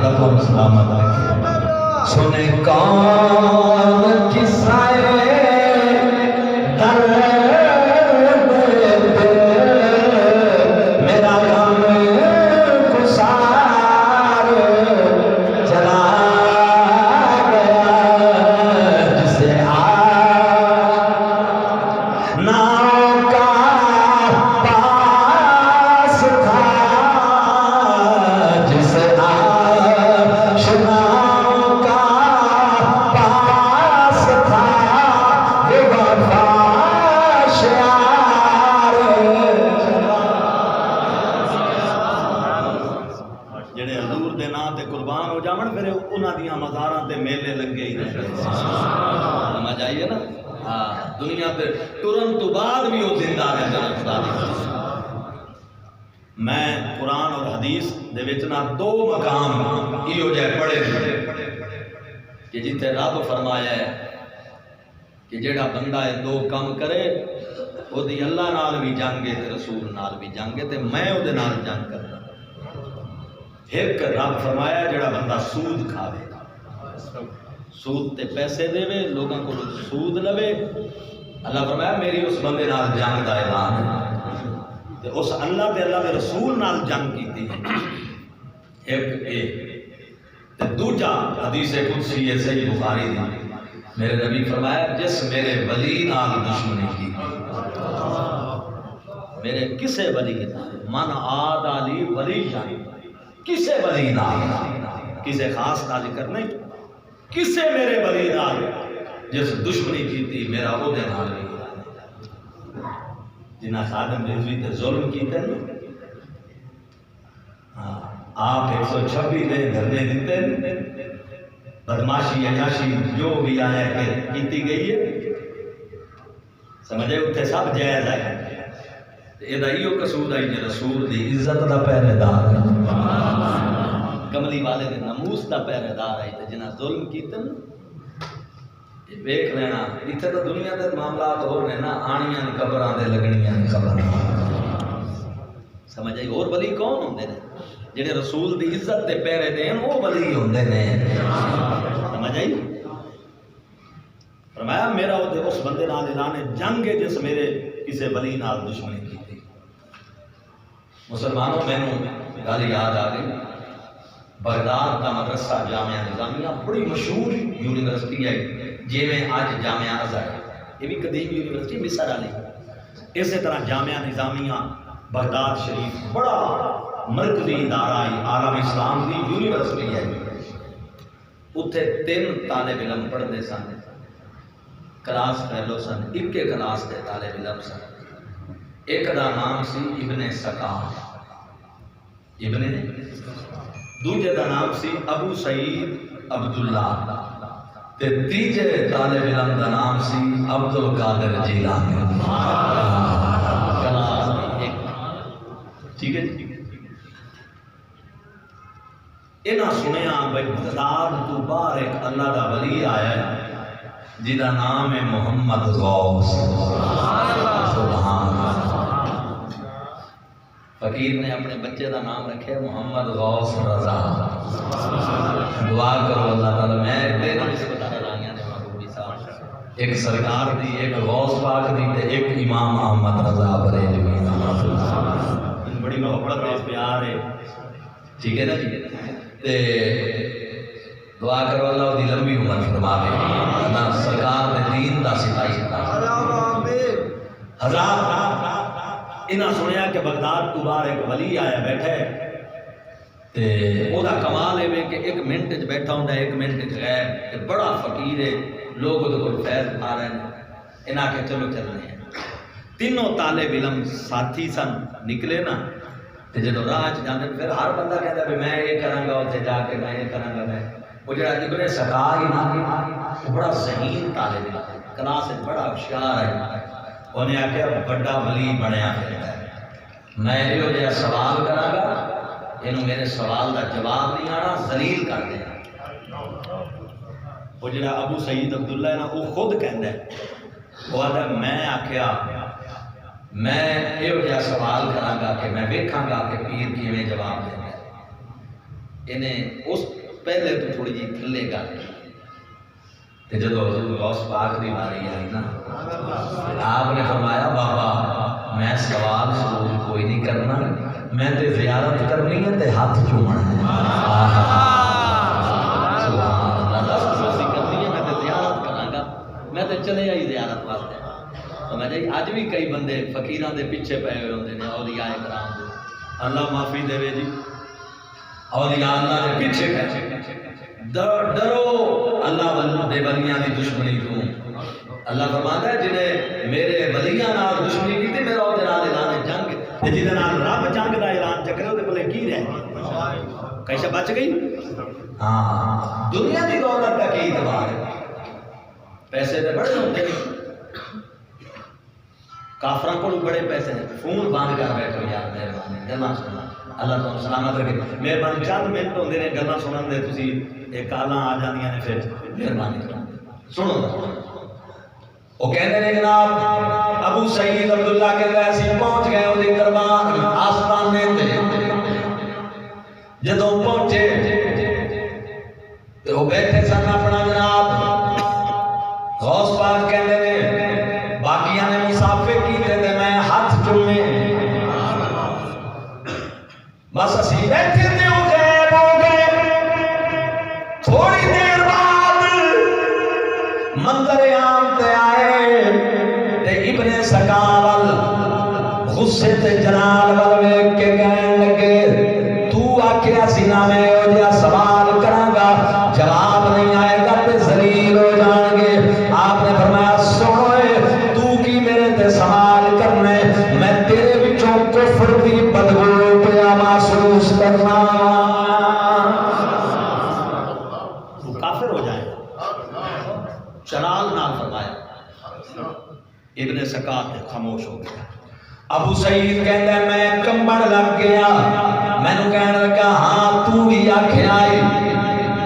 حفاظت اور سلامت رکھے. سنے کون کسائے در دنیا تے ٹرن تو بعد بھی وہ زندہ رہتا. میں قرآن اور حدیث دے وچ نہ دو مقام ایو جے پڑھے کہ جتے رب فرمایا ہے کہ جیڑا بندہ ہے دو کم کرے وہ دی اللہ نال بھی جنگے تے رسول نال بھی جنگے تے میں او دے نال جنگ کردا. ایک رب فرمایا جیڑا بندہ سود کھاوے سود تے پیسے دے وے لوگاں کو سود لوے اللہ فرمایا میری اس بندے نال جنگ دا اعلان ہے تے اس اللہ تے اللہ دے رسول نال جنگ کیتی ہے. ایک تے دوجا حدیث قدسی ہے صحیح بخاری دی میرے نبی فرمایا جس میرے ولی نال دشمنی کی میرے کسے ولی نال من عاد علی ولی کسے ولی نال کسے خاص کا ذکر نہیں کسے میرے ولی نال جس دشمنی کیتی میرا وہ دے نال نہیں جنہ خادم رضوی تے ظلم کیتے آپ 126 دے دھرنے دیتے بدماشی عیاشی جو بھی آیا کہ کیتی گئی ہے سمجھے اتنے سب جائز ہے. یہ ایو قصور ہے کہ رسول دی عزت دا پہرے دار ہے کملی والے دے ناموس دا پہرے دار ہے جنہ ظلم کیتے یہ دیکھ لینا اتنے تو دنیا دے معاملات ہو رہے نا آنیاں قبراں دے لگنیاں خبر سمجھ آئی. اور ولی کون ہوندے نے جڑے رسول دی عزت دے پہرے دین وہ ولی ہوندے نے سمجھ آئی. فرمایا میرا اس بندے نال اعلان جنگ ہے جس میرے کسی ولی نال دشمنی کی تھی. مسلمانوں میں گل یاد آ گئی بغداد کا مدرسہ جامعہ نظامیہ بڑی مشہور یونیورسٹی ہے جی میں آج جامعہ ازہر یہ بھی قدیم یونیورسٹی مصر والی. اسی طرح جامعہ نظامیہ بغداد شریف بڑا مرکزی ادارہ عالم اسلام کی یونیورسٹی ہے. اتنے 3 طالب علم پڑھتے سن کلاس فیلو سن ایک کلاس کے طالب علم سن. ایک دا نام سی ابن سکار ابن دوجے دا نام سی ابو سعید عبداللہ تے تیجے طالب علم دا نام سی عبدالقادر جیلانی. ٹھیک ہے جی. انہاں سنیا بغداد تو باہر ایک اللہ دا ولی آیا ہے جدا نام ہے محمد غوث. سبحان اللہ. فقیر نے اپنے بچے دا نام رکھے محمد غوث رضا. دعا کرو اللہ تعالی میں دے نسبت رضائیاں نے محبوبی صاحب ایک سرکار دی ایک غوث پاک دی تے ایک امام احمد رضا بریلوی بڑی محبت ہے پیار ہے. ٹھیک ہے نا جی. تے دعا کرو اللہ دی لمبی عمر فرما دے اللہ سرکار دے دین دا سپاہی حضرات. انہاں سنیا کہ بغداد تو باہر ایک ولی آیا بیٹھا ہے تے او دا کمال ہے کہ 1 منٹ وچ بیٹھا ہوندا ہے 1 منٹ وچ غائب تے بڑا فقیر ہے لوگ اودے کول فیض پا رہے ہیں. انہاں کہ چلو چلنے ہیں. تینوں طالب علم ساتھی سن نکلے نا تے جدوں راہ چ جاندے پھر ہر بندہ کہندا ہے میں یہ کراں گا اوتھے جا کے میں یہ کراں گا. میں وہ جڑا ابن سکار ہی نا بڑا ذہین طالب علم کلاس وچ بڑا ہوشیار ہے. انہیں آخیا بڑا ولی بنیا پھردا ہے. میں یہ جہاں سوال کراں گا یہ میرے سوال کا جواب نہیں آنا ذلیل کر دینا. وہ جڑا ابو سعید عبداللہ ہے نا وہ خود کہندا ہے وہ آتا ہے میں آخیا میں یہ جہاں سوال کراں گا کہ میں ویکھاں گا کہ پیر کیویں جواب دے. انہیں اس پہلے تو تھوڑی جی تھلے گل تے جدو حضور غوث پاک دی باری آئی نا آپ نے فرمایا بابا میں سوال ضرور کوئی نہیں کرنا، میں تے زیارت کرنی ہے تے ہاتھ چومنا ہے۔ سبحان اللہ، دس کسی کرنی ہے میں تے زیارت کراں گا، میں تے چلے آئی زیارت واسطے۔ تو میں جی اج بھی کئی بندے فقیراں دے پیچھے پے ہوئے ہوندے نے، اولیاء کرام دے، اللہ معافی دے جی، اولیاء اللہ دے پیچھے پے ڈرو اللہ دے ولیاں دی دشمنی تو۔ اللہ فرماتا ہے جنہیں میرے ولیاں نال دشمنی کی میرا وہ نال اعلان جنگ تے جہدے نال رب جنگ دا اعلان چکرے وہ بولے کی رہ کیسا بچ گئی۔ ہاں دنیا دی دولت کا کی اعتبار ہے، پیسے تے بڑے ہوندے نے، کافراں کول بڑے پیسے نے، فون بند کر بیٹھو یار مہربانی گلاں سنا، اللہ تعالی سلامت رکھے، مہربانی چند منٹ ہوندے نے گلاں سنن دے، تسی ایک کالاں آ جاندیاں نے، پھر مہربانی سنو۔ وہ کہتے ہیں جناب ابو سعید عبداللہ کہتا ہے اسی پہنچ گئے وہ دربار آستانے تے، جدوں پہنچے تو وہ بیٹھے سن اپنا جناب غوث پاک کہتے ہیں باقیاں نے مسافے کیتے تے میں ہاتھ چومے، بس اسی بیٹھے تے وہ غائب ہو گئے۔ تھوڑی دیر بعد منظر عام تے آئے تے ابن سکاول غصے تے جلال وال ویکھ کے کہن لگے تو آکھیا سی نا میں او جا سوال کراں گا، جواب نہیں آئے گا تے ذلیل ہو جان گے۔ آپ نے فرمایا سنو تو کی میرے تے سوال کرنے، میں تیرے وچوں کفر دی بدبو پیا محسوس کرنا، تو کافر ہو جائے۔ جلال نال فرمایا، ابن سکات خاموش ہو گیا۔ ابو سعید کہتا ہے میں کمبن لگ گیا، میں نو کہنے لگا ہاں تو بھی آکھیا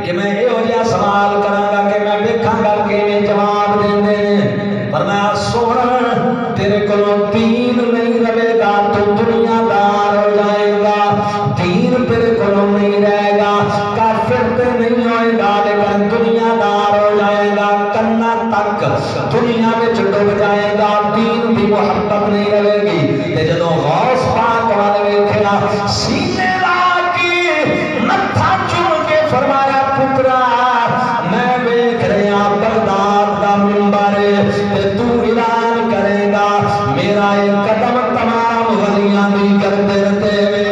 کہ میں یہ جہا سوال کراں گا کہ میں ویکھاں گا کہ میں جواب دیندے نے۔ فرمایا سن تیرے کولوں دین نہیں رہے گا تو دنیا دار ہو جائے گا، دین تیرے کولوں نہیں رہے گا، کافر تے نہیں ہوئے گا لیکن دنیا دار ہو جائے گا، کنا تک دنیا میں ڈوب جائے گا، دین بھی محبت نہیں رہے گی۔ تے جدوں غوث پاک والے ویکھیا سینے لا کے متھا چوم کے فرمایا پترا میں ویکھ رہا بغداد دا منبر تے تو اعلان کرے گا میرا یہ قدم تمام ولیاں دی کرتے رہتے ہوئے۔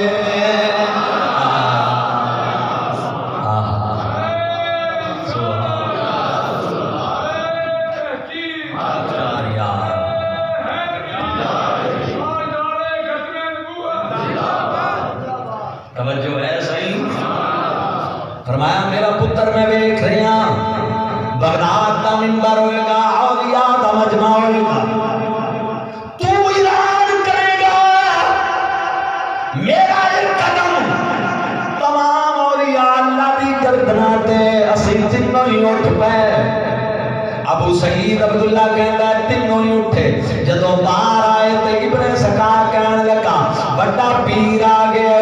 توجہ ہے صحیح؟ فرمایا میرا پتر میں ویکھ رہا بغداد دا منبر ہوئے گا، اولیاء دا مجمع ہوئے گا، تو اعلان کرے گا میرا یہ قدم تمام اولیاء اللہ دی گردنا تے اسی تینوں ہی اٹھ پے۔ ابو سعید عبداللہ کہتا ہے تینوں ہی اٹھے، جدوں باہر آئے تے ابن سکار کہنے لگا بڑا پیر آ گیا،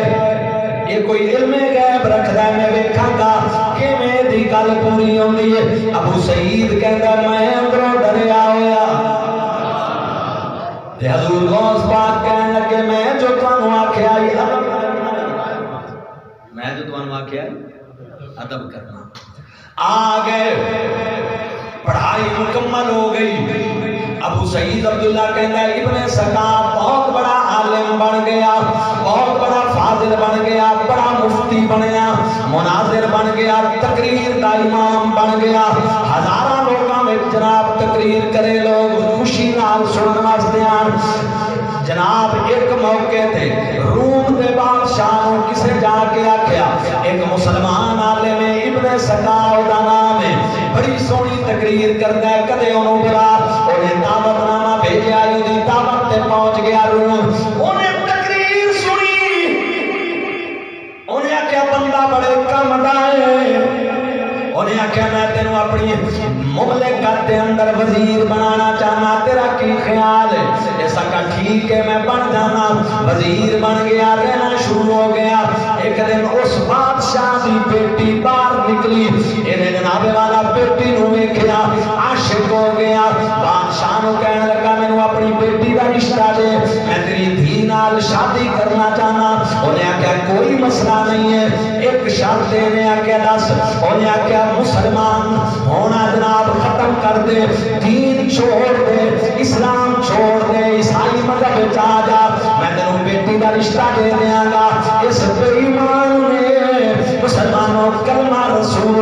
یہ کوئی علم غیب رکھدا ہے میں ویکھاں گا کیویں دی گل پوری ہوندی ہے۔ ابو سعید کہندا میں اندروں ڈریا ہویا تے حضور غوث پاک کہن لگے میں جو تانوں آکھیا ادب کرنا۔ آ گئے پڑھائی مکمل ہو گئی۔ ابو سعید عبداللہ کہتا ہے ابن سکار بہت بڑا عالم بن گیا، بہت بڑا فاضل بن گیا، بڑا مفتی بنیا، مناظر بن گیا، تقریر کا امام بن گیا، ہزارہ لوگوں میں جناب تقریر کرے، لوگ خوشی نال سنن واسطے آن۔ جناب ایک موقع تے روم دے بادشاہ نے کسے جا کے آکھیا ایک مسلمان عالم ابن سکار دا نام ہے، بڑی سونی تقریر کرتا ہے، کدے انہوں بلا انہیں دعوت نامہ بھیجا، دی دعوت تے پہنچ گیا روم، انہیں تقریر سنی، انہیں آکھیا بندہ بڑے کم دائے، انہیں آکھیا میں تینوں اپنی مملکت کے اندر وزیر بنانا چاہنا، تیرا کی خیال ہے؟ ایسا کہا ٹھیک ہے میں بن جانا۔ وزیر بن گیا، رہنا شروع ہو گیا۔ ایک دن اس بادشاہ دی بیٹی باہر نکلی انہیں جناب والا بیٹی نو ویکھیا عاشق ہو گیا بادشاہ نو کہنے لگا مینوں اپنی بیٹی دا رشتہ دے میں تیری دھی نال شادی کرنا چاہنا انہیں آکھیا کوئی مسئلہ نہیں ہے ایک شرط دینے آکھیا دس انہیں آکھیا مسلمان ہونا جناب ختم کر دے دین چھوڑ دے اسلام چھوڑ دے عیسائی مذہب آ جا میں تینوں بیٹی کا رشتہ دے دیاں گا اس بے ایمان نے مسلمانوں کلمہ رسول